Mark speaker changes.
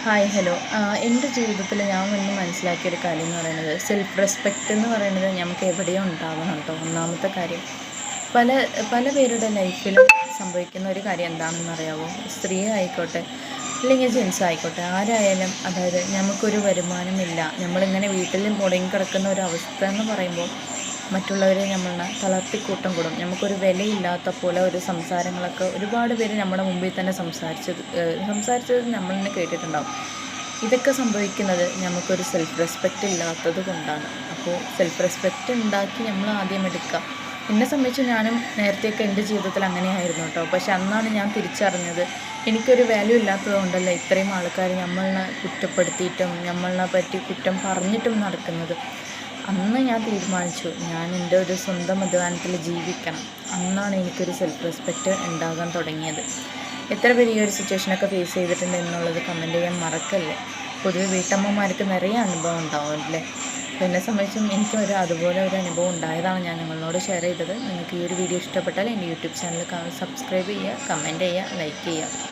Speaker 1: Hi hello എൻ്റെ ജീവിതത്തിൽ ഞാൻ മുന്നേ മനസ്സിലാക്കിയൊരു കാര്യം എന്ന് പറയുന്നത് സെൽഫ് റെസ്പെക്റ്റ് എന്ന് പറയുന്നത് നമുക്ക് എവിടെയും ഉണ്ടാവണം കേട്ടോ. ഒന്നാമത്തെ കാര്യം പല പല പേരുടെ ലൈഫിലും സംഭവിക്കുന്ന ഒരു കാര്യം എന്താണെന്ന് അറിയാമോ? സ്ത്രീ ആയിക്കോട്ടെ അല്ലെങ്കിൽ ജെൻസ് ആയിക്കോട്ടെ, ആരായാലും അതായത് നമുക്കൊരു വരുമാനമില്ല, നമ്മളിങ്ങനെ വീട്ടിൽ മുടങ്ങിക്കിടക്കുന്ന ഒരു അവസ്ഥ എന്ന് പറയുമ്പോൾ മറ്റുള്ളവരെ നമ്മളെ തളർത്തിക്കൂട്ടം കൂടും. നമുക്കൊരു വിലയില്ലാത്ത പോലെ ഒരു സംസാരങ്ങളൊക്കെ ഒരുപാട് പേര് നമ്മുടെ മുമ്പിൽ തന്നെ സംസാരിച്ചത് നമ്മൾ തന്നെ കേട്ടിട്ടുണ്ടാവും. ഇതൊക്കെ സംഭവിക്കുന്നത് നമുക്കൊരു സെൽഫ് റെസ്പെക്റ്റ് ഇല്ലാത്തത് കൊണ്ടാണ്. അപ്പോൾ സെൽഫ് റെസ്പെക്റ്റ് ഉണ്ടാക്കി നമ്മൾ ആദ്യം എടുക്കുക. എന്നെ സംബന്ധിച്ച് ഞാനും നേരത്തെയൊക്കെ എൻ്റെ ജീവിതത്തിൽ അങ്ങനെയായിരുന്നു കേട്ടോ. പക്ഷെ അന്നാണ് ഞാൻ തിരിച്ചറിഞ്ഞത്, എനിക്കൊരു വാല്യൂ ഇല്ലാത്തത് കൊണ്ടല്ല ഇത്രയും ആൾക്കാർ നമ്മളെ കുറ്റപ്പെടുത്തിയിട്ടും നമ്മളെ പറ്റി കുറ്റം പറഞ്ഞിട്ടും നടക്കുന്നത്. അന്ന് ഞാൻ തീരുമാനിച്ചു, ഞാൻ എൻ്റെ ഒരു സ്വന്തം അധ്വാനത്തിൽ ജീവിക്കണം. അന്നാണ് എനിക്കൊരു സെൽഫ് റെസ്പെക്റ്റ് ഉണ്ടാകാൻ തുടങ്ങിയത്. എത്ര പേര് ഈ ഒരു സിറ്റുവേഷനൊക്കെ ഫേസ് ചെയ്തിട്ടുണ്ട് എന്നുള്ളത് കമൻറ്റ് ചെയ്യാൻ മറക്കല്ലേ. പൊതുവെ വീട്ടമ്മമാർക്ക് നിറയെ അനുഭവം ഉണ്ടാവുമല്ലേ. അപ്പോൾ എന്നെ സംബന്ധിച്ചും എനിക്ക് അതുപോലെ ഒരു അനുഭവം ഉണ്ടായതാണ് ഞാൻ നിങ്ങളോട് ഷെയർ ചെയ്തത്. നിങ്ങൾക്ക് ഈ ഒരു വീഡിയോ ഇഷ്ടപ്പെട്ടാൽ എൻ്റെ യൂട്യൂബ് ചാനൽ സബ്സ്ക്രൈബ് ചെയ്യുക, കമൻറ്റ് ചെയ്യുക, ലൈക്ക് ചെയ്യുക.